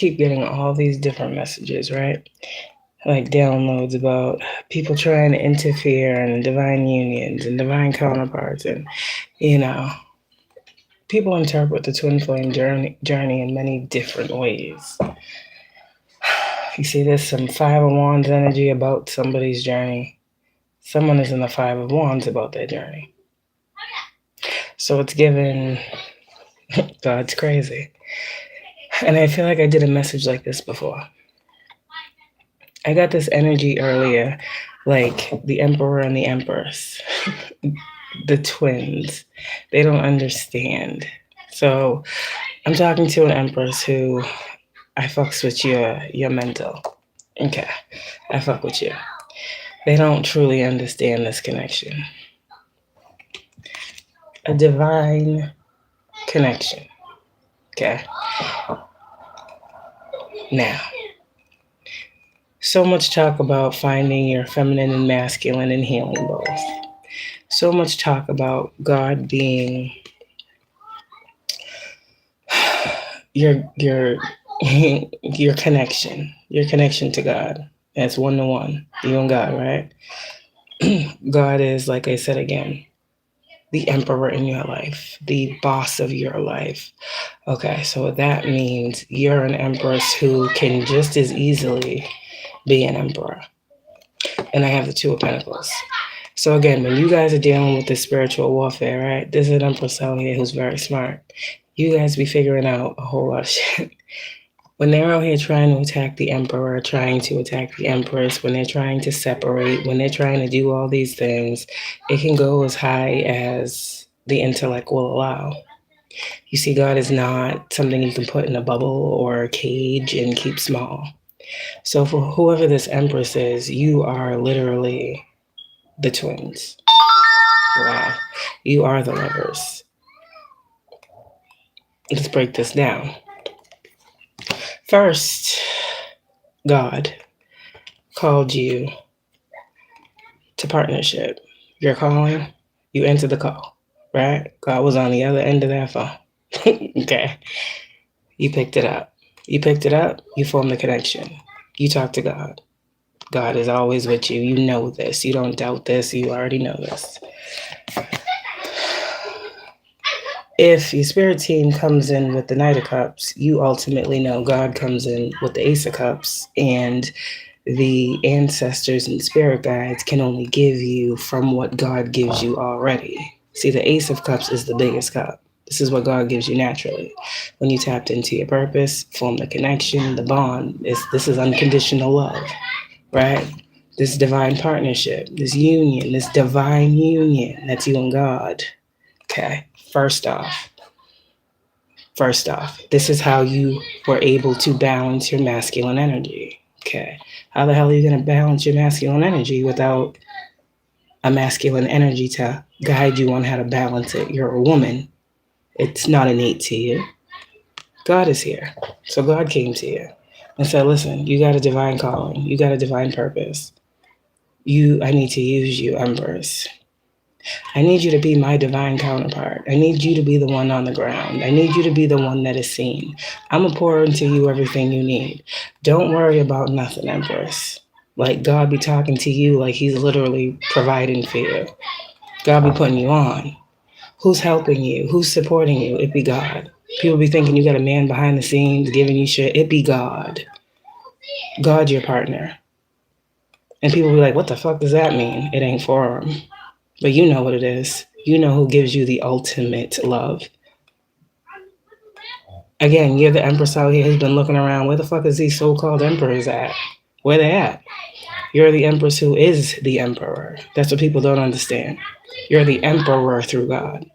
keep getting all these different messages, right? Like downloads about people trying to interfere and divine unions and divine counterparts, and you know, people interpret the twin flame journey in many different ways. You see, there's some Five of Wands energy about somebody's journey. Someone is in the Five of Wands about their journey. So it's given God's crazy. And I feel like I did a message like this before. I got this energy earlier, like the Emperor and the Empress, the twins. They don't understand. So I'm talking to an Empress who I fucks with your mental. Okay, I fuck with you. They don't truly understand this connection. A divine connection. Okay. Now, so much talk about finding your feminine and masculine and healing both. So much talk about God being your your connection to God. That's 1-to-1, you and God, right? God is, like I said again, the emperor in your life, the boss of your life. Okay, so that means you're an empress who can just as easily be an emperor. And I have the Two of Pentacles. So again, when you guys are dealing with this spiritual warfare, right? There's an empress out here who's very smart. You guys be figuring out a whole lot of shit. When they're out here trying to attack the emperor, trying to attack the empress, when they're trying to separate, when they're trying to do all these things, it can go as high as the intellect will allow. You see, God is not something you can put in a bubble or a cage and keep small. So for whoever this empress is, you are literally the twins. Wow. You are the lovers. Let's break this down. First, God called you to partnership. Your calling, you answered the call, right? God was on the other end of that phone. Okay. You picked it up. You picked it up, you formed the connection. You talk to God. God is always with you. You know this. You don't doubt this. You already know this. If your spirit team comes in with the Knight of Cups, you ultimately know God comes in with the Ace of Cups, and the ancestors and spirit guides can only give you from what God gives you already. See, the Ace of Cups is the biggest cup. This is what God gives you naturally. When you tapped into your purpose, form the connection, the bond, this is unconditional love, right? This divine partnership, this union, this divine union, that's you and God. Okay, first off, this is how you were able to balance your masculine energy. Okay, how the hell are you going to balance your masculine energy without a masculine energy to guide you on how to balance it? You're a woman. It's not innate to you. God is here. So God came to you and said, listen, you got a divine calling. You got a divine purpose. I need to use you, Empress. I need you to be my divine counterpart. I need you to be the one on the ground. I need you to be the one that is seen. I'm going to pour into you everything you need. Don't worry about nothing, Empress. Like, God be talking to you like he's literally providing for you. God be putting you on. Who's helping you? Who's supporting you? It be God. People be thinking you got a man behind the scenes giving you shit. It be God. God's your partner. And people be like, what the fuck does that mean? It ain't for them. But you know what it is. You know who gives you the ultimate love. Again, you're the Empress out here who's been looking around. Where the fuck is these so-called emperors at? Where they at? You're the Empress who is the emperor. That's what people don't understand. You're the emperor through God.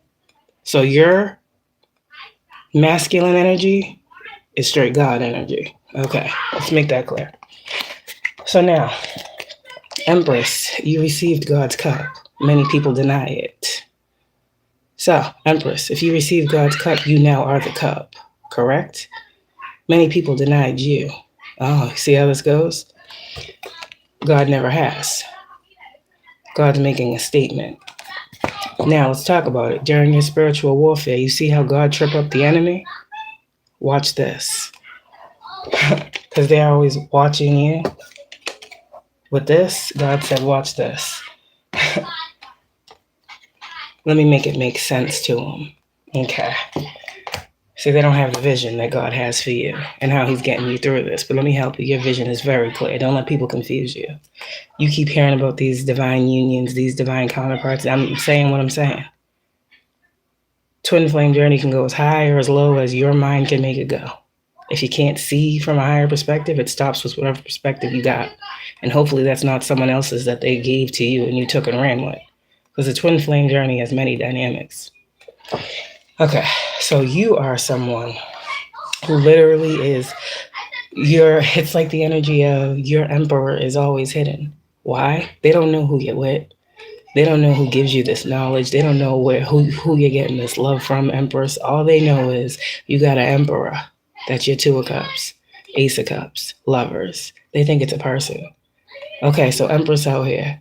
So your masculine energy is straight God energy. Okay, let's make that clear. So now, Empress, you received God's cup. Many people deny it. So, Empress, if you receive God's cup, you now are the cup, correct? Many people denied you. Oh, see how this goes? God never has. God's making a statement. Now, let's talk about it. During your spiritual warfare, you see how God tripped up the enemy? Watch this. Because they're always watching you. With this, God said, watch this. Let me make it make sense to them. Okay. See, they don't have the vision that God has for you and how he's getting you through this. But let me help you. Your vision is very clear. Don't let people confuse you. You keep hearing about these divine unions, these divine counterparts. I'm saying what I'm saying. Twin flame journey can go as high or as low as your mind can make it go. If you can't see from a higher perspective, it stops with whatever perspective you got. And hopefully that's not someone else's that they gave to you and you took and ran with. Because the twin flame journey has many dynamics. Okay, so you are someone who literally is it's like the energy of your emperor is always hidden. Why? They don't know who you're with. They don't know who gives you this knowledge. They don't know who you're getting this love from, Empress. All they know is you got an emperor. That's your Two of Cups, Ace of Cups, lovers. They think it's a person. Okay, so Empress out here,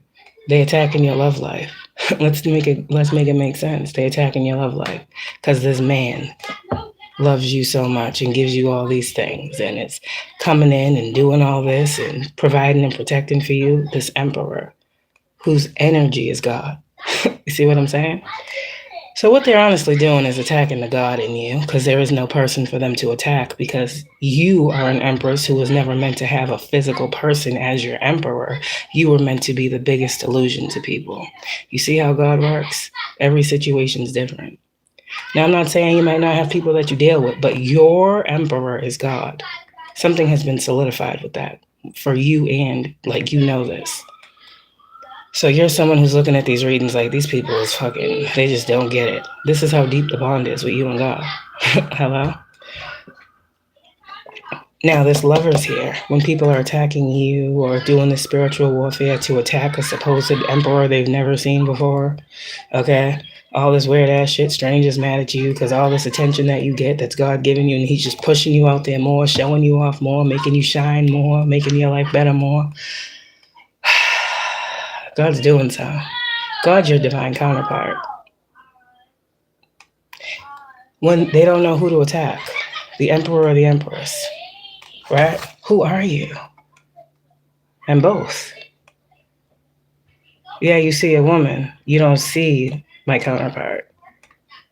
they attacking your love life. Let's make it make sense. They attacking your love life because this man loves you so much and gives you all these things, and it's coming in and doing all this and providing and protecting for you. This emperor, whose energy is God. You see what I'm saying? So what they're honestly doing is attacking the God in you because there is no person for them to attack because you are an empress who was never meant to have a physical person as your emperor. You were meant to be the biggest illusion to people. You see how God works? Every situation is different. Now, I'm not saying you might not have people that you deal with, but your emperor is God. Something has been solidified with that for you and like you know this. So you're someone who's looking at these readings like these people is fucking, they just don't get it. This is how deep the bond is with you and God. Hello? Now, this lover's here. When people are attacking you or doing the spiritual warfare to attack a supposed emperor they've never seen before, okay? All this weird ass shit, strangers mad at you because all this attention that you get that's God giving you and he's just pushing you out there more, showing you off more, making you shine more, making your life better more. God's doing so. God's your divine counterpart. When they don't know who to attack, the emperor or the empress, right? Who are you? And both. Yeah, you see a woman, you don't see my counterpart.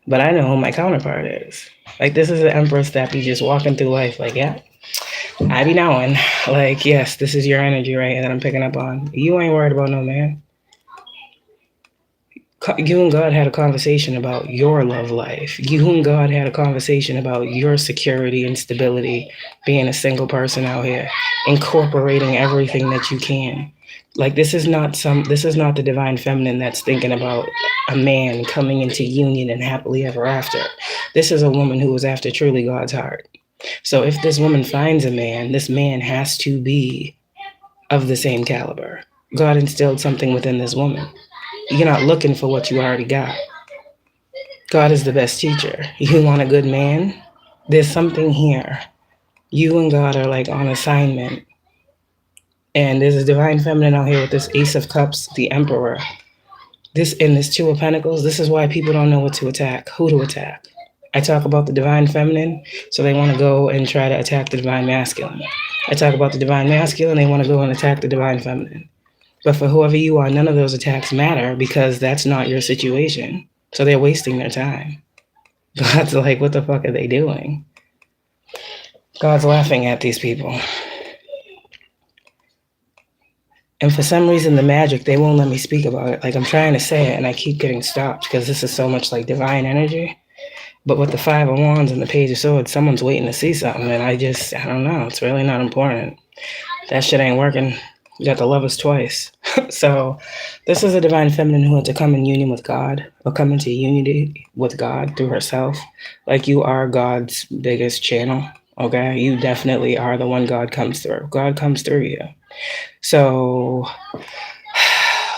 But I know who my counterpart is. Like, this is an empress that be just walking through life like, yeah, I be knowing. Like, yes, this is your energy right that I'm picking up on. You ain't worried about no man. You and God had a conversation about your love life. You and God had a conversation about your security and stability, being a single person out here, incorporating everything that you can. Like, this is not the divine feminine that's thinking about a man coming into union and happily ever after. This is a woman who was after truly God's heart. So if this woman finds a man, this man has to be of the same caliber. God instilled something within this woman. You're not looking for what you already got. God is the best teacher. You want a good man? There's something here. You and God are like on assignment. And there's a divine feminine out here with this Ace of Cups, the Emperor. This Two of Pentacles, this is why people don't know what to attack, who to attack. I talk about the divine feminine, so they want to go and try to attack the divine masculine. I talk about the divine masculine, they want to go and attack the divine feminine. But for whoever you are, none of those attacks matter because that's not your situation. So they're wasting their time. God's like, what the fuck are they doing? God's laughing at these people. And for some reason, the magic, they won't let me speak about it. Like, I'm trying to say it and I keep getting stopped because this is so much like divine energy. But with the Five of Wands and the Page of Swords, someone's waiting to see something. And I don't know. It's really not important. That shit ain't working. You got to love us twice. So this is a divine feminine who had to come in union with God or come into unity with God through herself. Like, you are God's biggest channel. Okay. You definitely are the one God comes through. God comes through you. So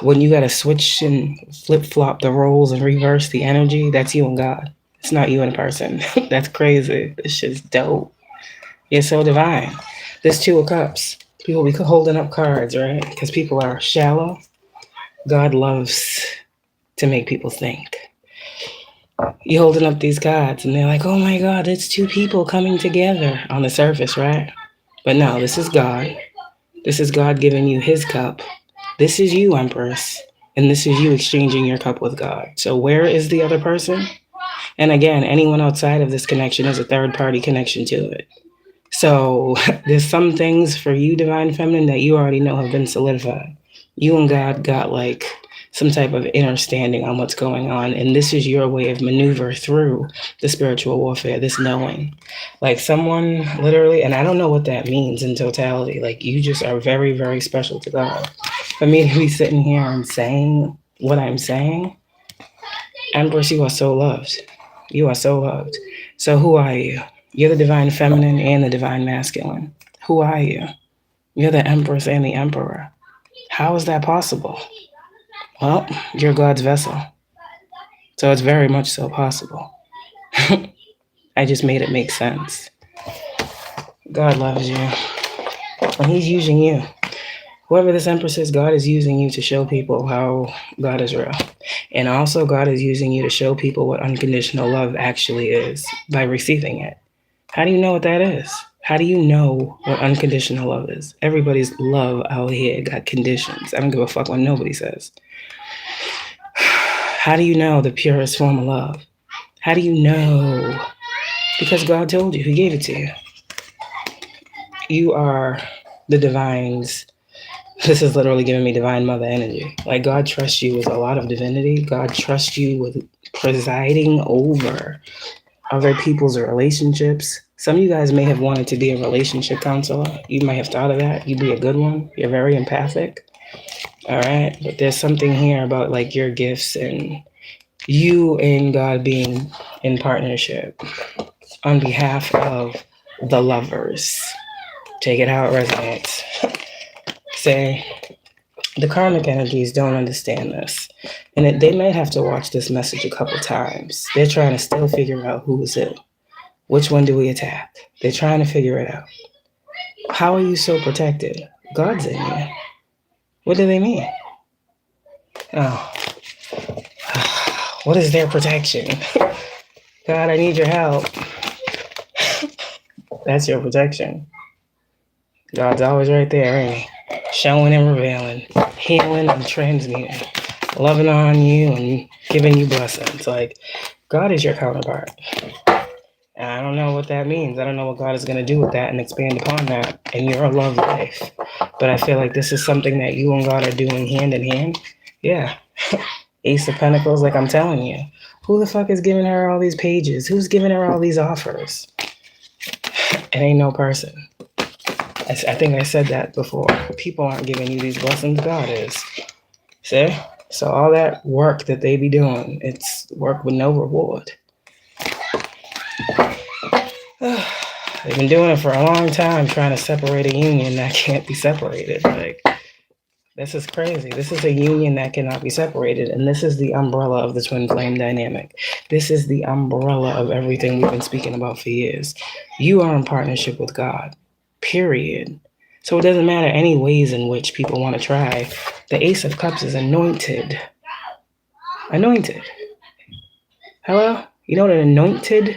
when you got to switch and flip flop the roles and reverse the energy, that's you and God. It's not you in person. That's crazy. This shit's dope. You're so divine. This Two of Cups. People be holding up cards, right? Because people are shallow. God loves to make people think. You're holding up these cards and they're like, oh my God, it's two people coming together on the surface, right? But no, this is God. This is God giving you his cup. This is you, Empress. And this is you exchanging your cup with God. So where is the other person? And again, anyone outside of this connection is a third party connection to it. So there's some things for you, Divine Feminine, that you already know have been solidified. You and God got like some type of understanding on what's going on. And this is your way of maneuver through the spiritual warfare, this knowing. Like someone literally, and I don't know what that means in totality. Like you just are very, very special to God. For me to be sitting here and saying what I'm saying, Empress, you are so loved. You are so loved. So who are you? You're the Divine Feminine and the Divine Masculine. Who are you? You're the Empress and the Emperor. How is that possible? Well, you're God's vessel. So it's very much so possible. I just made it make sense. God loves you. And he's using you. Whoever this Empress is, God is using you to show people how God is real. And also God is using you to show people what unconditional love actually is by receiving it. How do you know what that is? How do you know what unconditional love is? Everybody's love out here got conditions. I don't give a fuck what nobody says. How do you know the purest form of love? How do you know? Because God told you. He gave it to you. You are the divine's. This is literally giving me divine mother energy. Like God trusts you with a lot of divinity. God trusts you with presiding over other people's relationships. Some of you guys may have wanted to be a relationship counselor. You might have thought of that. You'd be a good one. You're very empathic. All right. But there's something here about like your gifts and you and God being in partnership on behalf of the lovers. Take it how it resonates. Say, the karmic energies don't understand this. And they might have to watch this message a couple times. They're trying to still figure out who's who. Which one do we attack? They're trying to figure it out. How are you so protected? God's in you. What do they mean? Oh. What is their protection? God, I need your help. That's your protection. God's always right there, ain't he? Showing and revealing, healing and transmuting, loving on you and giving you blessings. Like, God is your counterpart. And I don't know what that means. I don't know what God is going to do with that and expand upon that in your love life. But I feel like this is something that you and God are doing hand in hand. Yeah. Ace of Pentacles, like I'm telling you. Who the fuck is giving her all these pages? Who's giving her all these offers? It ain't no person. I think I said that before. People aren't giving you these blessings. God is. See? So all that work that they be doing, it's work with no reward. They've been doing it for a long time, trying to separate a union that can't be separated. Like, this is crazy. This is a union that cannot be separated. And this is the umbrella of the twin flame dynamic. This is the umbrella of everything we've been speaking about for years. You are in partnership with God. Period. So it doesn't matter any ways in which people want to try. The Ace of Cups is anointed. Anointed. Hello? You know what an anointed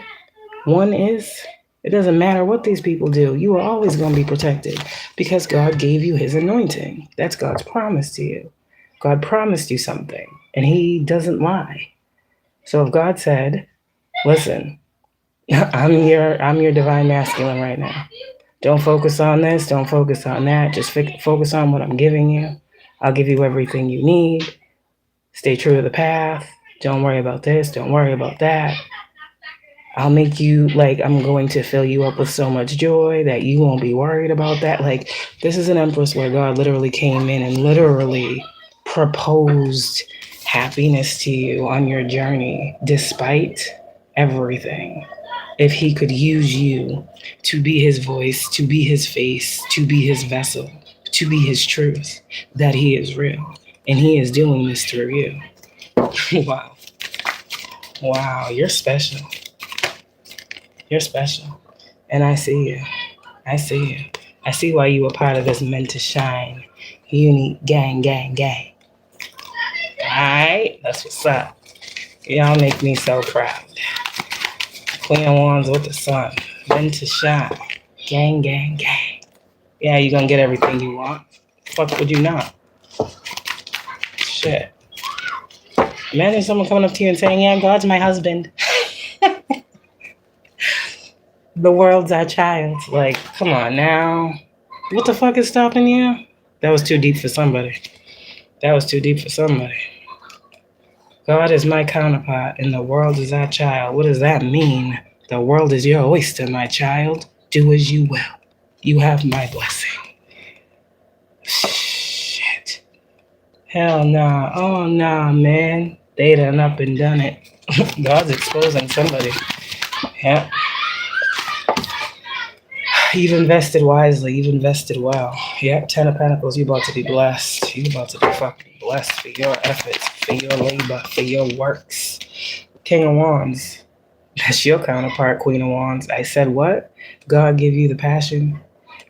one is? It doesn't matter what these people do. You are always going to be protected because God gave you his anointing. That's God's promise to you. God promised you something and he doesn't lie. So if God said, listen, I'm your divine masculine right now. Don't focus on this. Don't focus on that. Just focus on what I'm giving you. I'll give you everything you need. Stay true to the path. Don't worry about this. Don't worry about that. I'll make you, like, I'm going to fill you up with so much joy that you won't be worried about that. Like, this is an Empress where God literally came in and literally proposed happiness to you on your journey, despite everything. If he could use you to be his voice, to be his face, to be his vessel, to be his truth, that he is real. And he is doing this through you. Wow. Wow, you're special. You're special. And I see you. I see you. I see why you were part of this meant to shine. Unique gang. Alright? That's what's up. Y'all make me so proud. Queen of Wands with the sun. Meant to shine. Gang. Yeah, you're gonna get everything you want. Fuck would you not? Shit. Imagine someone coming up to you and saying, yeah, God's my husband. The world's our child. Like, come on now. What the fuck is stopping you? That was too deep for somebody. That was too deep for somebody. God is my counterpart and the world is our child. What does that mean? The world is your oyster, my child. Do as you will. You have my blessing. Shit. Hell nah. Oh nah, man. They done up and done it. God's exposing somebody. Yeah. You've invested wisely. You've invested well. Yep, 10 of Pentacles, you're about to be blessed. You're about to be fucking blessed for your efforts, for your labor, for your works. King of Wands, that's your counterpart, Queen of Wands. I said what? God gave you the passion.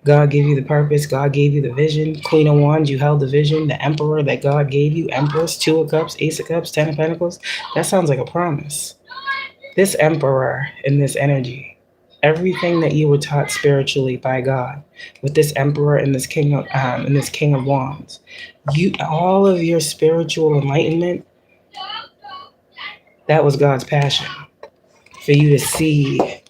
God gave you the purpose. God gave you the vision. Queen of Wands, you held the vision. The Emperor that God gave you. Empress, 2 of Cups, Ace of Cups, 10 of Pentacles. That sounds like a promise. This Emperor in this energy, everything that you were taught spiritually by God, with this Emperor and this King of Wands, all of your spiritual enlightenment, that was God's passion for you to see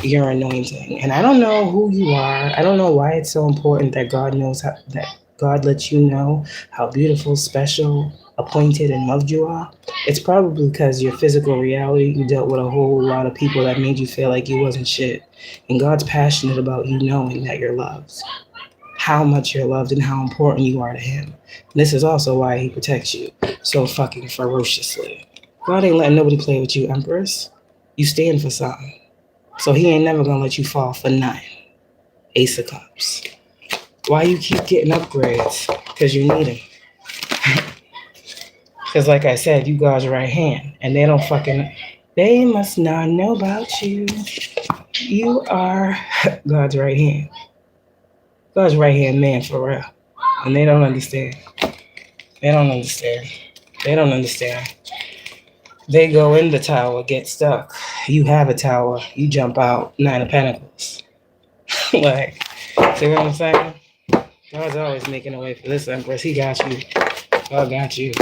your anointing. And I don't know who you are. I don't know why it's so important that God knows that God lets you know how beautiful, special, appointed, and loved you are. It's probably because your physical reality, you dealt with a whole lot of people that made you feel like you wasn't shit. And God's passionate about you knowing that you're loved, how much you're loved, and how important you are to Him. This is also why He protects you so fucking ferociously. God ain't letting nobody play with you, Empress. You stand for something. So He ain't never gonna let you fall for nothing. Ace of Cups. Why you keep getting upgrades? Because you need them. Because like I said, you God's right hand. And they must not know about you. You are God's right hand. God's right hand man for real. And they don't understand. They don't understand. They don't understand. They go in the tower, get stuck. You have a tower. You jump out. 9 of Pentacles. Like, see what I'm saying? God's always making a way for this Empress. He got you. God got you.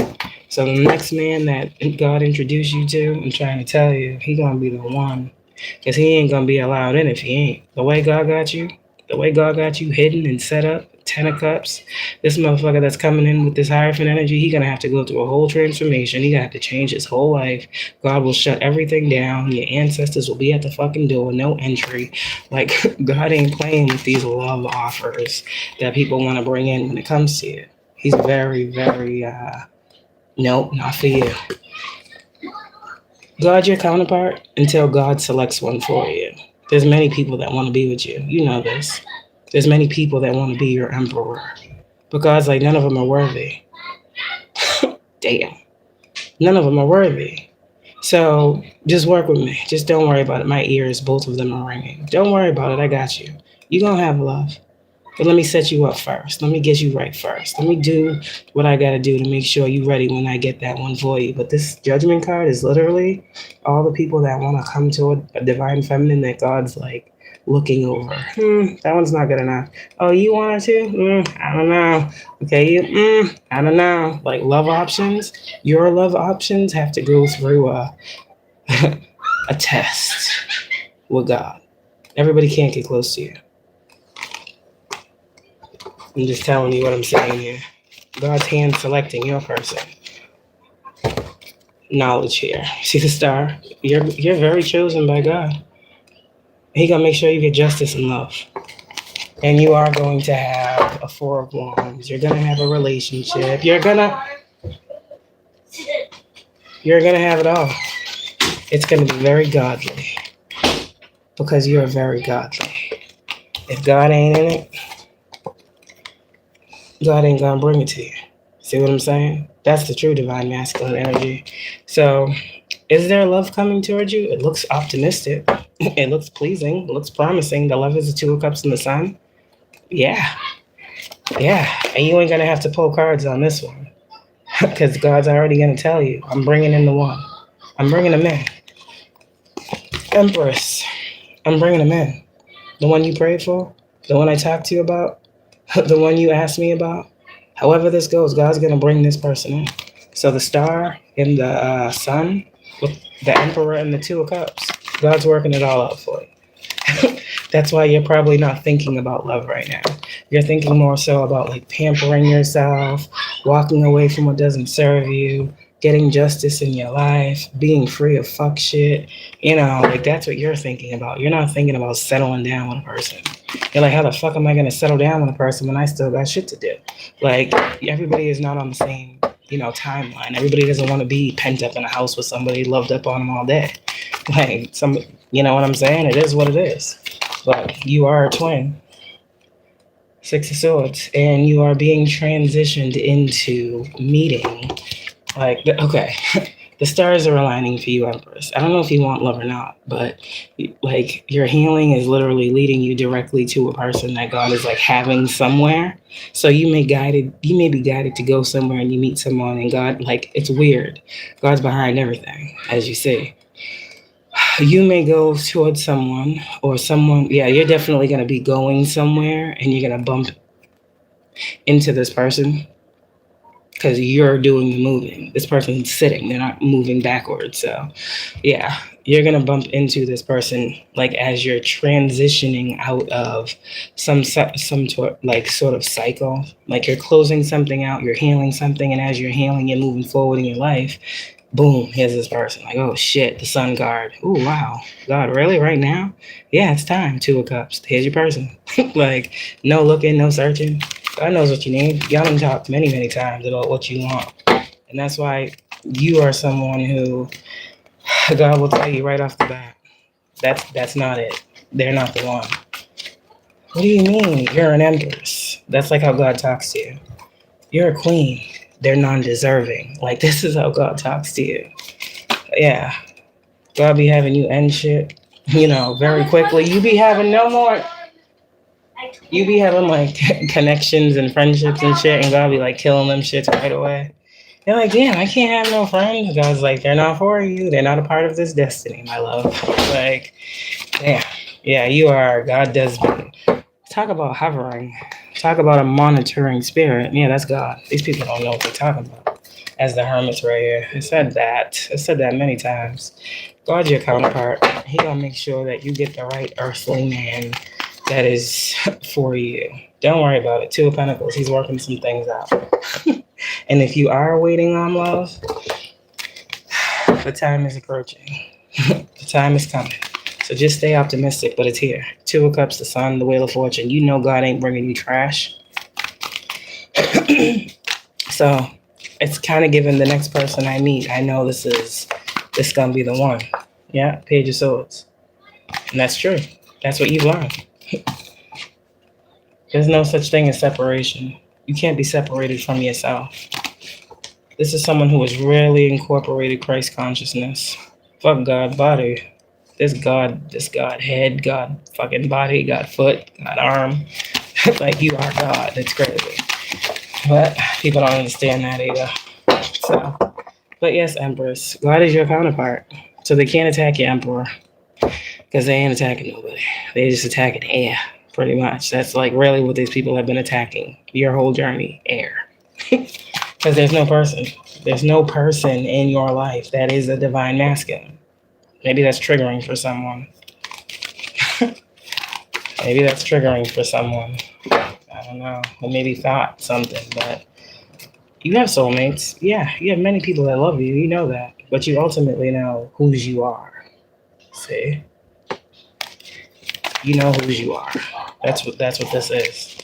So the next man that God introduced you to, I'm trying to tell you, He gonna be the one. Because He ain't gonna be allowed in if He ain't. The way God got you hidden and set up, 10 of Cups, this motherfucker that's coming in with this Hierophant energy, He gonna have to go through a whole transformation. He gonna have to change his whole life. God will shut everything down. Your ancestors will be at the fucking door, no entry. Like, God ain't playing with these love offers that people want to bring in when it comes to you. He's very, very, nope, not for you. God your counterpart until God selects one for you. There's many people that want to be with you. You know this. There's many people that want to be your emperor. But God's like, none of them are worthy. Damn. None of them are worthy. So just work with me. Just don't worry about it. My ears, both of them are ringing. Don't worry about it. I got you. You're going to have love. But let me set you up first. Let me get you right first. Let me do what I got to do to make sure you're ready when I get that one for you. But this Judgment card is literally all the people that want to come to a divine feminine that God's like looking over. That one's not good enough. Oh, you wanted to? I don't know. Okay, I don't know. Like love options, your love options have to go through a test with God. Everybody can't get close to you. I'm just telling you what I'm saying here. God's hand selecting your person. Knowledge here. See the star? You're very chosen by God. He gonna make sure you get justice and love. And you are going to have a 4 of Wands. You're gonna have a relationship. You're gonna have it all. It's gonna be very godly. Because you're very godly. If God ain't in it, God ain't gonna bring it to you. See what I'm saying? That's the true divine masculine energy. So, is there love coming towards you? It looks optimistic. It looks pleasing. It looks promising. The love is the 2 of Cups in the sun. Yeah. And you ain't gonna have to pull cards on this one. Because God's already gonna tell you, I'm bringing in the one. I'm bringing him in. Empress, I'm bringing him in. The one you prayed for? The one I talked to you about? The one you asked me about. However this goes, God's gonna bring this person in. So the star and the sun, with the Emperor and the Two of Cups, God's working it all out for you. That's why you're probably not thinking about love right now. You're thinking more so about like pampering yourself, walking away from what doesn't serve you, getting justice in your life, being free of fuck shit. Like that's what you're thinking about. You're not thinking about settling down with a person. You're like, how the fuck am I gonna settle down with a person when I still got shit to do? Like, everybody is not on the same, timeline. Everybody doesn't want to be pent up in a house with somebody loved up on them all day. Like, you know what I'm saying? It is what it is. But you are a twin. Six of Swords. And you are being transitioned into meeting. Like, okay. The stars are aligning for you, Empress. I don't know if you want love or not, but like your healing is literally leading you directly to a person that God is like having somewhere. So you may be guided to go somewhere and you meet someone and God, like, it's weird. God's behind everything, as you see. You may go towards someone or someone, yeah, you're definitely going to be going somewhere and you're going to bump into this person. Because you're doing the moving. This person's sitting. They're not moving backwards. So, yeah, you're going to bump into this person like as you're transitioning out of some sort of cycle. Like you're closing something out, you're healing something, and as you're healing, you're moving forward in your life. Boom, here's this person. Like, oh shit, the sun card. Oh, wow. God, really? Right now? Yeah, it's time. Two of Cups. Here's your person. Like, no looking, no searching. God knows what you need. Y'all done talked many, many times about what you want. And that's why you are someone who God will tell you right off the bat. That's not it. They're not the one. What do you mean? You're an Empress. That's like how God talks to you. You're a queen. They're non-deserving. Like, this is how God talks to you. Yeah. God be having you end shit, very quickly. You be having no more. You be having like connections and friendships and shit, and God be like killing them shits right away. You're like, damn, I can't have no friends. God's like, they're not for you. They're not a part of this destiny, my love. Like, damn. Yeah, you are. God does. Talk about hovering. Talk about a monitoring spirit. Yeah, that's God. These people don't know what they're talking about. As the hermits right here. I said that many times. God's your counterpart. He gonna make sure that you get the right earthly man that is for you. Don't worry about it. Two of Pentacles. He's working some things out. And if you are waiting on love, the time is approaching. The time is coming. So just stay optimistic, but it's here. Two of Cups, the Sun, the Wheel of Fortune. You know God ain't bringing you trash. So it's kind of giving the next person I meet, I know this gonna be the one. Yeah, Page of Swords. And that's true. That's what you've learned. There's no such thing as separation. You can't be separated from yourself. This is someone who has really incorporated Christ consciousness. Fuck God body. This God head, God fucking body, God foot, God arm. Like, you are God. It's crazy. But people don't understand that either. So, but yes, Empress, God is your counterpart. So they can't attack your Emperor. Because they ain't attacking nobody. They just attacking air, pretty much. That's like really what these people have been attacking your whole journey, air. Because there's no person. There's no person in your life that is a divine masculine. Maybe that's triggering for someone. Maybe that's triggering for someone. I don't know. Or maybe thought something, but you have soulmates. Yeah, you have many people that love you. You know that. But you ultimately know whose you are. See? You know whose you are. That's what this is.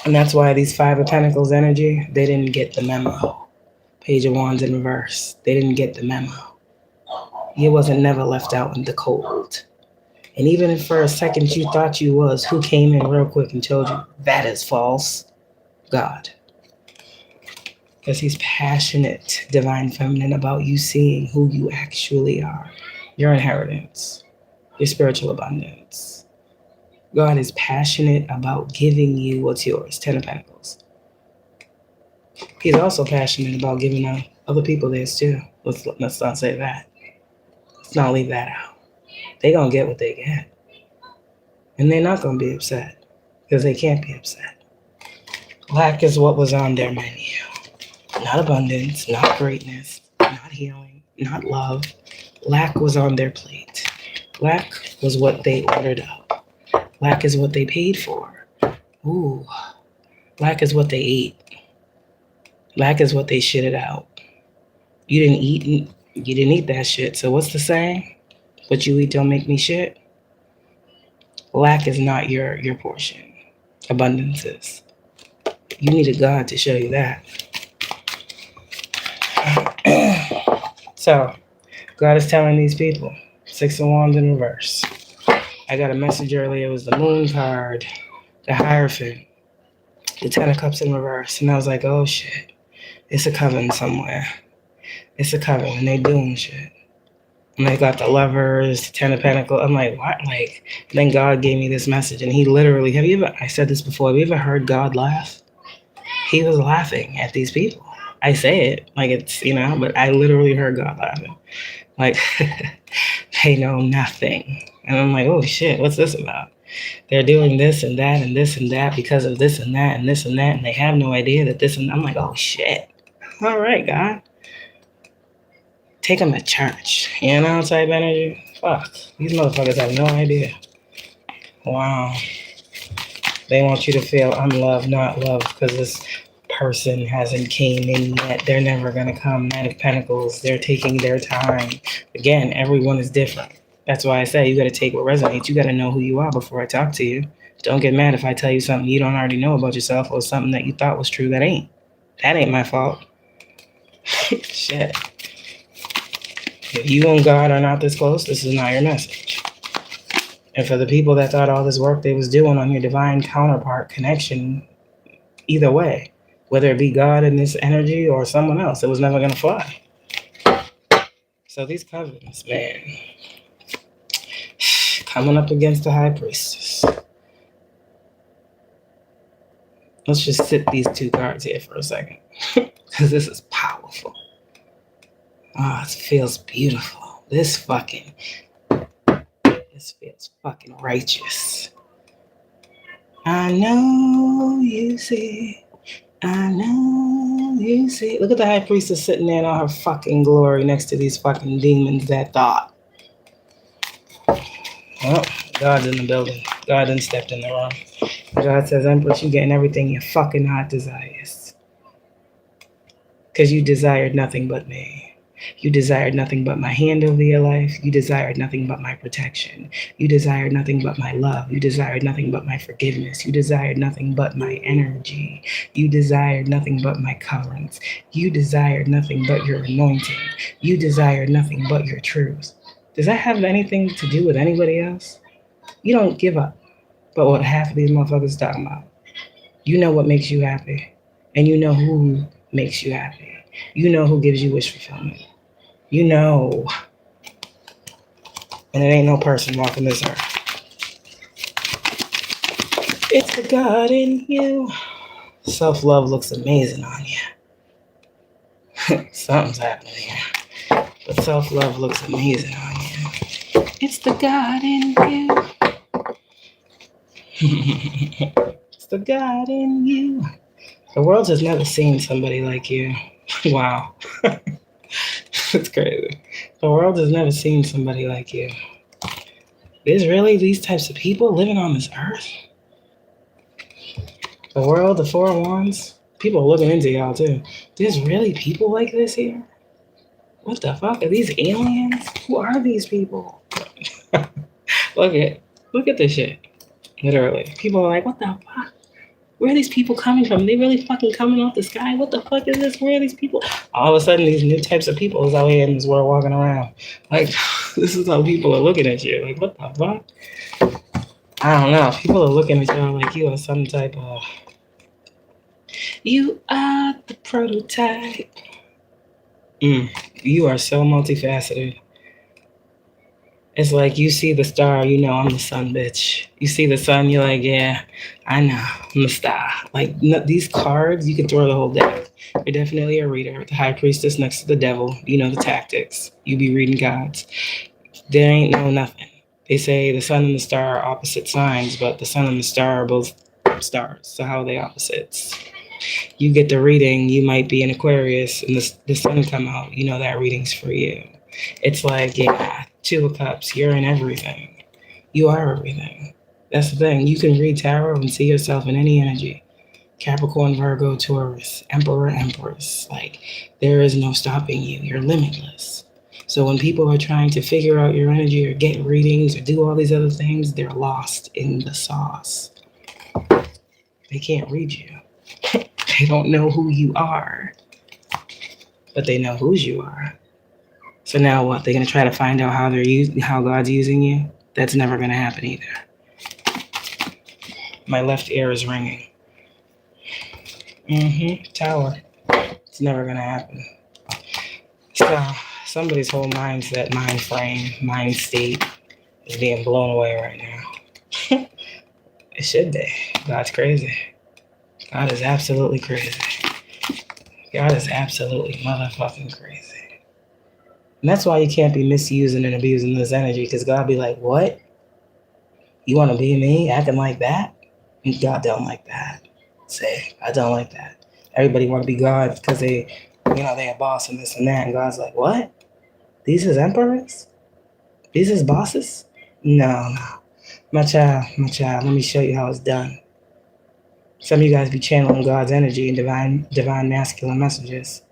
And that's why these Five of Pentacles energy, they didn't get the memo. Page of Wands in reverse. They didn't get the memo. You wasn't never left out in the cold. And even if for a second you thought you was, who came in real quick and told you that is false? God. Because he's passionate, divine feminine, about you seeing who you actually are. Your inheritance. Your spiritual abundance. God is passionate about giving you what's yours. Ten of Pentacles. He's also passionate about giving out other people theirs too. Let's not say that. Let's not leave that out. They're going to get what they get. And they're not going to be upset. because they can't be upset. Lack is what was on their menu. Not abundance, not greatness, not healing, not love. Lack was on their plate. Lack was what they ordered up. Lack is what they paid for. Ooh. Lack is what they ate. Lack is what they shitted out. You didn't eat that shit. So what's the saying? What you eat don't make me shit. Lack is not your portion. Abundance is. You need a God to show you that. So, God is telling these people, 6 of Wands in reverse. I got a message earlier. It was the Moon card, the Hierophant, the 10 of Cups in reverse. And I was like, oh shit, it's a coven somewhere. It's a coven and they doing shit. And they got the Lovers, 10 of Pentacles. I'm like, what? Like, then God gave me this message and he literally, I said this before, have you ever heard God laugh? He was laughing at these people. I say it like it's, but I literally heard God laughing. Like, they know nothing. And I'm like, oh shit, what's this about? They're doing this and that and this and that because of this and that and this and that. And they have no idea that this and I'm like, oh shit. All right, God. Take them to church. Type energy. Fuck. These motherfuckers have no idea. Wow. They want you to feel unloved, not loved, because this person hasn't came in yet. They're never going to come. Knight of Pentacles. They're taking their time. Again, everyone is different. That's why I say you got to take what resonates. You got to know who you are before I talk to you. Don't get mad if I tell you something you don't already know about yourself or something that you thought was true that ain't. That ain't my fault. Shit. If you and God are not this close, this is not your message. And for the people that thought all this work they was doing on your divine counterpart connection, either way, whether it be God in this energy or someone else, it was never going to fly. So these covens, man, coming up against the High Priestess. Let's just sit these 2 cards here for a second, because this is powerful. Oh, it feels beautiful. This feels fucking righteous. I know you see. I know you see. Look at the High Priestess sitting there in all her fucking glory next to these fucking demons that thought. Well, God's in the building. God done stepped in the room. God says, Empress, you getting everything your fucking heart desires. Because you desired nothing but me. You desired nothing but my hand over your life. You desired nothing but my protection. You desired nothing but my love. You desired nothing but my forgiveness. You desired nothing but my energy. You desired nothing but my coverings. You desired nothing but your anointing. You desired nothing but your truth. Does that have anything to do with anybody else? You don't give up. But what half of these motherfuckers talking about? You know what makes you happy. And you know who makes you happy. You know who gives you wish fulfillment. You know. And it ain't no person walking this earth. It's the God in you. Self-love looks amazing on you. Something's happening here. But self-love looks amazing on you. It's the God in you. It's the God in you. The world has never seen somebody like you. Wow. It's crazy. The world has never seen somebody like you. There's really these types of people living on this earth? The world, the 4 of Wands, people are looking into y'all too. There's really people like this here? What the fuck? Are these aliens? Who are these people? Look at this shit. Literally. People are like, what the fuck? Where are these people coming from? Are they really fucking coming off the sky? What the fuck is this? Where are these people? All of a sudden, these new types of people is out here in this world walking around. Like, this is how people are looking at you. Like, what the fuck? I don't know. People are looking at y'all like you are some type of... You are the prototype. You are so multifaceted. It's like you see the star, you know I'm the sun, bitch. You see the sun, you're like, yeah, I know, I'm the star. Like, these cards, you can throw the whole deck. You're definitely a reader. The High Priestess next to the devil. You know the tactics. You be reading cards. There ain't no nothing. They say the sun and the star are opposite signs, but the sun and the star are both are stars, so how are they opposites? You get the reading, you might be an Aquarius, and the sun come out, you know that reading's for you. It's like, yeah, Two of Cups, you're in everything. You are everything. That's the thing. You can read tarot and see yourself in any energy. Capricorn, Virgo, Taurus, Emperor, Empress. Like, there is no stopping you. You're limitless. So when people are trying to figure out your energy or get readings or do all these other things, they're lost in the sauce. They can't read you. They don't know who you are, but they know whose you are. So now what? They're gonna try to find out how God's using you? That's never gonna happen either. My left ear is ringing. Tower. It's never gonna happen. So somebody's whole mindset, mind frame, mind state is being blown away right now. It should be. God's crazy. God is absolutely crazy. God is absolutely motherfucking crazy. And that's why you can't be misusing and abusing this energy, because God be like, what? You want to be me acting like that? And God don't like that. Say, I don't like that. Everybody want to be God because they a boss and this and that. And God's like, what? These is emperors? These is bosses? No. My child, let me show you how it's done. Some of you guys be channeling God's energy and divine masculine messages.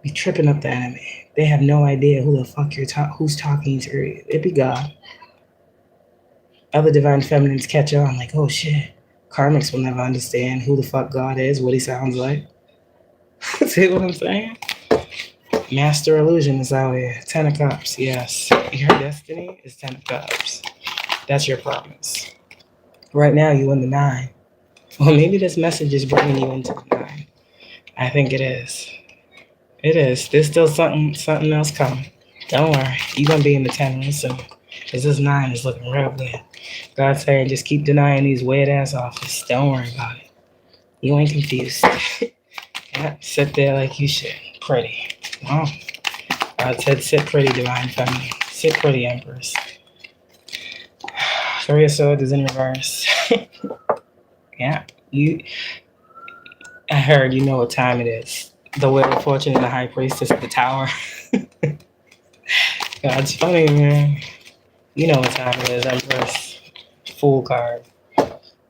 Be tripping up the enemy. They have no idea who the fuck who's talking to you. It be God. Other divine feminines catch on like, oh shit. Karmics will never understand who the fuck God is, what he sounds like. See what I'm saying? Master illusion is out here. 10 of Cups, yes. Your destiny is 10 of Cups. That's your promise. Right now, you in the 9. Well, maybe this message is bringing you into the 9. I think it is. It is. There's still something else coming. Don't worry. You're going to be in the 10 real soon. Because this 9 is looking real good. God's saying just keep denying these weird-ass offers. Don't worry about it. You ain't confused. Yeah, sit there like you should. Pretty. Oh. God said sit pretty, divine feminine. Sit pretty, Empress. 3 of Swords is in reverse. Yeah. I heard you know what time it is. The Wheel of Fortune and the High Priestess of the Tower. God's funny, man. You know what time it is, Empress. Fool card.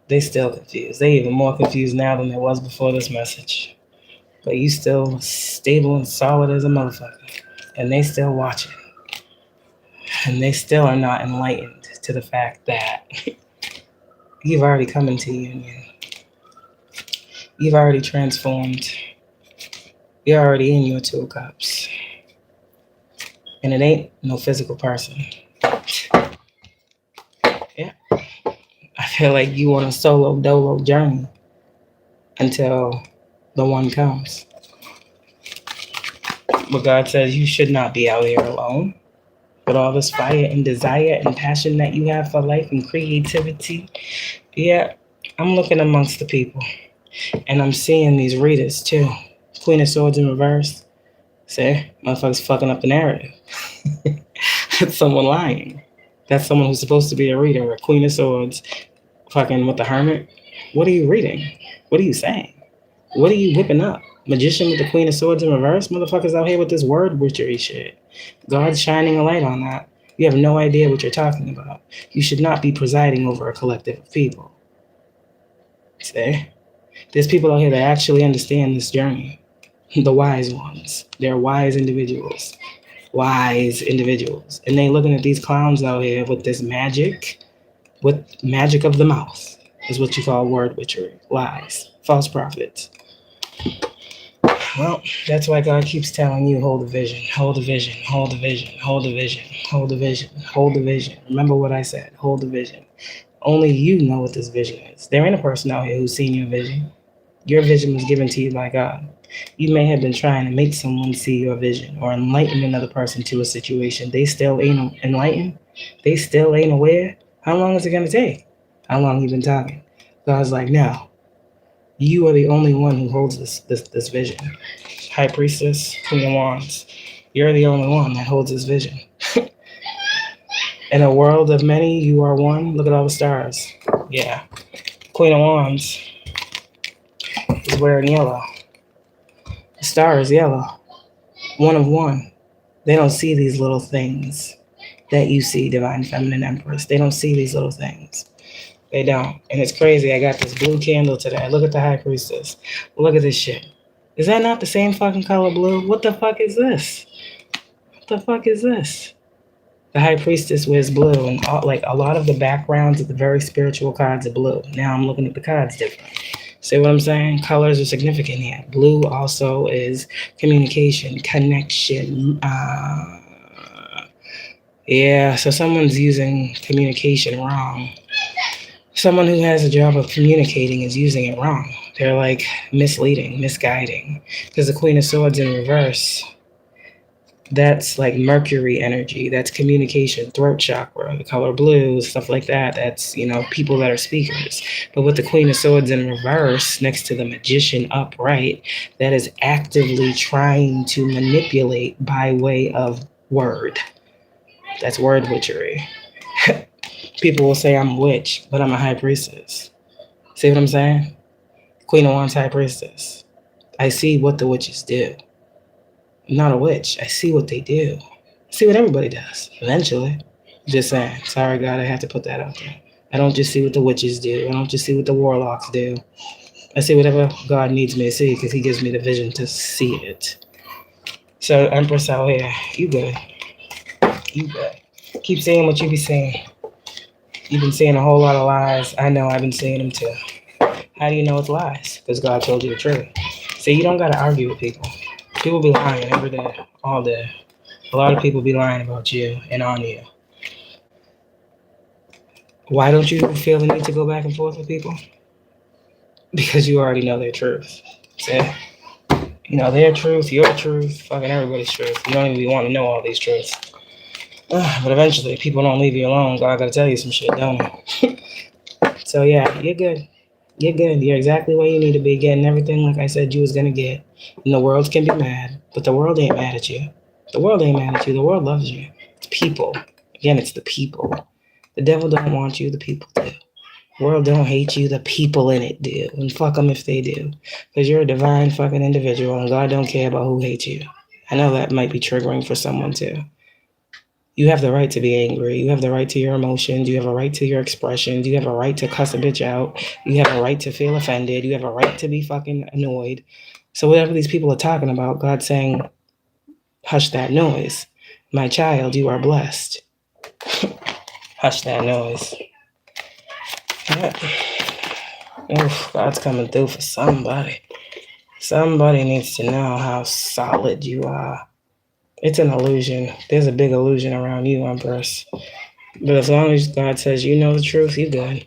They still confused. They even more confused now than they was before this message. But you still stable and solid as a motherfucker. And they still watching. And they still are not enlightened to the fact that you've already come into union. You've already transformed. You're already in your 2 of Cups. And it ain't no physical person. Yeah. I feel like you on a solo dolo journey until the one comes. But God says you should not be out here alone. With all this fire and desire and passion that you have for life and creativity. Yeah, I'm looking amongst the people. And I'm seeing these readers too. Queen of Swords in reverse. See, motherfuckers fucking up the narrative. That's someone lying. That's someone who's supposed to be a reader. A Queen of Swords fucking with the Hermit. What are you reading? What are you saying? What are you whipping up? Magician with the Queen of Swords in reverse? Motherfuckers out here with this word witchery shit. God's shining a light on that. You have no idea what you're talking about. You should not be presiding over a collective of people. See? There's people out here that actually understand this journey. The wise ones. They're wise individuals. Wise individuals. And they looking at these clowns out here with this magic. With magic of the mouth. Is what you call word witchery. Lies. False prophets. Well, that's why God keeps telling you, hold the vision, hold the vision, hold the vision, hold the vision, hold the vision, hold the vision. Remember what I said, hold the vision. Only you know what this vision is. There ain't a person out here who's seen your vision. Your vision was given to you by God. You may have been trying to make someone see your vision or enlighten another person to a situation. They still ain't enlightened. They still ain't aware. How long is it going to take? How long you been talking? God's like, no. You are the only one who holds this vision. High Priestess, Queen of Wands. You're the only one that holds this vision. In a world of many, you are one. Look at all the stars. Yeah. Queen of Wands is wearing yellow. The star is yellow. One of one. They don't see these little things that you see, Divine Feminine Empress. They don't see these little things. They don't. And it's crazy. I got this blue candle today. Look at the High Priestess. Look at this shit. Is that not the same fucking color blue? What the fuck is this? What the fuck is this? The High Priestess wears blue, and like a lot of the backgrounds of the very spiritual cards are blue. Now I'm looking at the cards different. See what I'm saying? Colors are significant here. Blue also is communication, connection. Yeah, so someone's using communication wrong. Someone who has a job of communicating is using it wrong. They're like misleading, misguiding. Because the Queen of Swords in reverse, that's like Mercury energy. That's communication, throat chakra, the color blue, stuff like that. That's, people that are speakers. But with the Queen of Swords in reverse, next to the Magician upright, that is actively trying to manipulate by way of word. That's word witchery. People will say I'm a witch, but I'm a High Priestess. See what I'm saying? Queen of Wands, High Priestess. I see what the witches do. I'm not a witch. I see what they do. I see what everybody does, eventually. Just saying. Sorry, God, I have to put that out there. I don't just see what the witches do. I don't just see what the warlocks do. I see whatever God needs me to see because he gives me the vision to see it. So, Empress out here, you good. You good. Keep saying what you be saying. You've been saying a whole lot of lies. I know I've been saying them too. How do you know it's lies? Because God told you the truth. See, you don't got to argue with people. People be lying every day, all day. A lot of people be lying about you and on you. Why don't you feel the need to go back and forth with people? Because you already know their truth. See? Their truth, your truth, fucking everybody's truth. You don't even want to know all these truths. But eventually, people don't leave you alone. God gotta tell you some shit, don't he? So yeah, you're good. You're good. You're exactly where you need to be, getting everything like I said you was gonna get. And the world can be mad, but the world ain't mad at you. The world ain't mad at you. The world loves you. It's people. Again, it's the people. The devil don't want you. The people do. The world don't hate you. The people in it do. And fuck them if they do. Because you're a divine fucking individual, and God don't care about who hates you. I know that might be triggering for someone too. You have the right to be angry. You have the right to your emotions. You have a right to your expressions. You have a right to cuss a bitch out. You have a right to feel offended. You have a right to be fucking annoyed. So whatever these people are talking about, God's saying, hush that noise. My child, you are blessed. Hush that noise. Yeah. Oof, God's coming through for somebody. Somebody needs to know how solid you are. It's an illusion. There's a big illusion around you, Empress. But as long as God says you know the truth, you're good.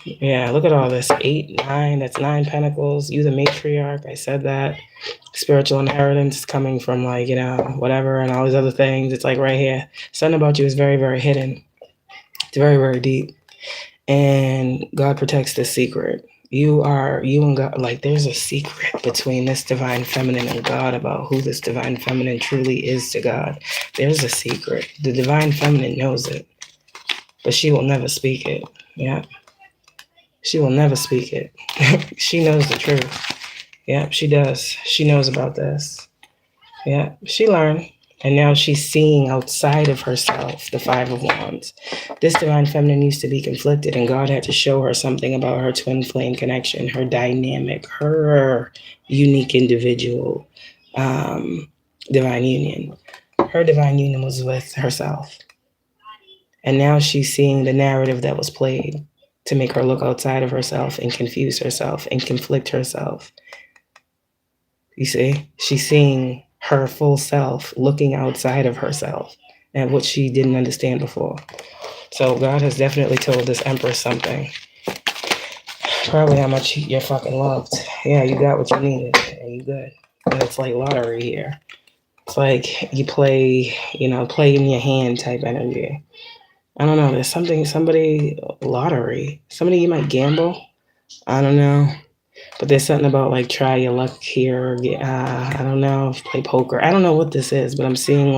Yeah, look at all this. 8, 9, that's 9 pentacles. You the matriarch, I said that. Spiritual inheritance coming from whatever and all these other things. It's like right here. Something about you is very, very hidden. It's very, very deep. And God protects this secret. You and God, there's a secret between this divine feminine and God about who this divine feminine truly is to God. There's a secret. The divine feminine knows it, but she will never speak it. Yeah. She will never speak it. She knows the truth. Yeah, she does. She knows about this. Yeah, she learned. And now she's seeing outside of herself, the 5 of Wands. This divine feminine used to be conflicted, and God had to show her something about her twin flame connection, her dynamic, her unique individual divine union. Her divine union was with herself. And now she's seeing the narrative that was played to make her look outside of herself and confuse herself and conflict herself. You see, she's seeing her full self looking outside of herself and what she didn't understand before. So God has definitely told this Empress something. Probably how much you're fucking loved. Yeah, you got what you needed and you good. And it's like lottery here. It's like you play in your hand type energy. I don't know. There's somebody lottery. Somebody you might gamble. I don't know. But there's something about try your luck here. I don't know. Play poker. I don't know what this is, but I'm seeing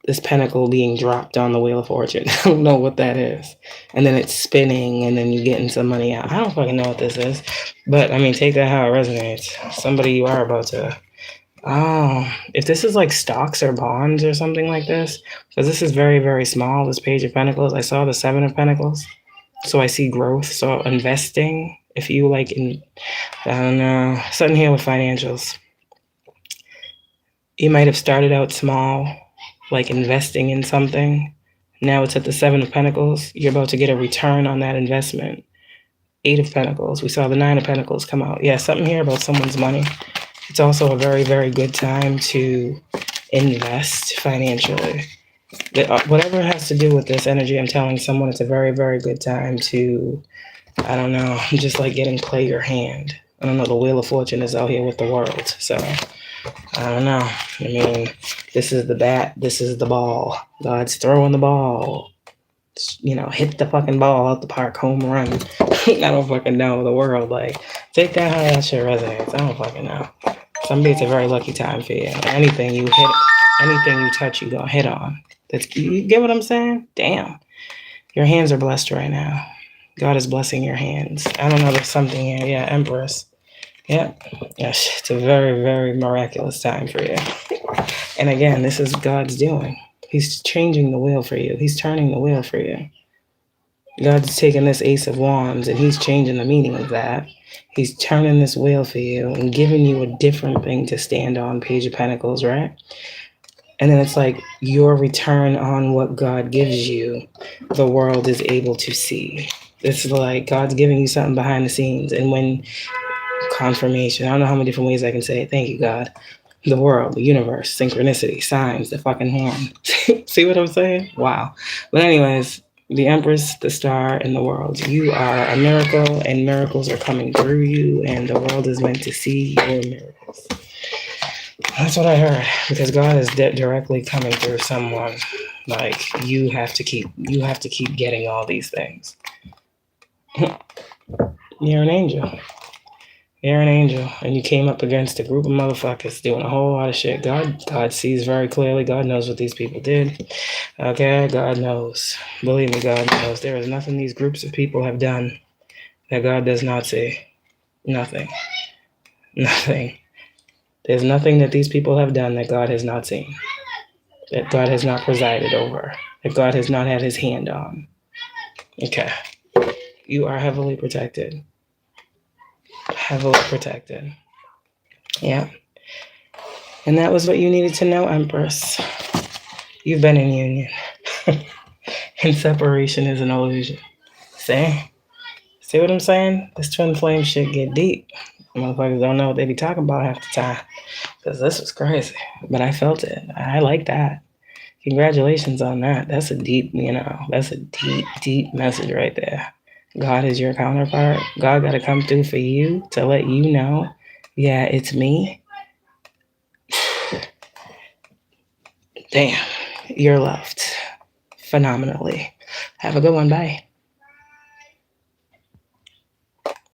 this pentacle being dropped on the Wheel of Fortune. I don't know what that is. And then it's spinning and then you're getting some money out. I don't fucking know what this is. But I mean, take that how it resonates. Somebody you are about to... Oh, if this is like stocks or bonds or something like this, because this is very, very small, this Page of Pentacles. I saw the Seven of Pentacles. So I see growth. So investing, if you like, I don't know, something here with financials. You might have started out small, like investing in something. Now it's at the Seven of Pentacles. You're about to get a return on that investment. Eight of Pentacles. We saw the Nine of Pentacles come out. Yeah, something here about someone's money. It's also a very, very good time to invest financially. Whatever has to do with this energy, I'm telling someone it's a very, very good time to, I don't know, just like getting play your hand. I don't know, the Wheel of Fortune is out here with the world. So, I don't know. I mean, this is the bat, this is the ball. God's throwing the ball. You know, hit the fucking ball out the park, home run. I don't fucking know. The world, like, take that how that shit resonates. I don't fucking know. Somebody, it's a very lucky time for you. Anything you hit, anything you touch, you gonna hit on. You get what I'm saying? Damn. Your hands are blessed right now. God is blessing your hands. I don't know, there's something here. Yeah, Empress. Yep. Yes, it's a very, very miraculous time for you. And again, this is God's doing. He's changing the wheel for you. He's turning the wheel for you. God's taking this Ace of Wands and he's changing the meaning of that. He's turning this wheel for you and giving you a different thing to stand on, Page of Pentacles, right? And then it's like your return on what God gives you, the world is able to see. It's like God's giving you something behind the scenes. And when confirmation, I don't know how many different ways I can say it. Thank you, God. The world, the universe, synchronicity, signs, the fucking horn. See what I'm saying? Wow. But anyways, the Empress, the star, and the world. You are a miracle, and miracles are coming through you, and the world is meant to see your miracles. That's what I heard, because God is directly coming through someone. Like, you have to keep getting all these things. You're an angel. You're an angel, and you came up against a group of motherfuckers doing a whole lot of shit. God sees very clearly. God knows what these people did. Okay, God knows. Believe me, God knows. There is nothing these groups of people have done that God does not see. Nothing. Nothing. There's nothing that these people have done that God has not seen, that God has not presided over, that God has not had his hand on. Okay. You are heavily protected. Heavily protected. Yeah. And that was what you needed to know, Empress. You've been in union. And separation is an illusion. See? See what I'm saying? This twin flame shit get deep. Motherfuckers don't know what they be talking about half the time. Because this was crazy. But I felt it. I like that. Congratulations on that. That's a deep, that's a deep, deep message right there. God is your counterpart. God got to come through for you to let you know, yeah, it's me. Damn, you're loved phenomenally. Have a good one. Bye.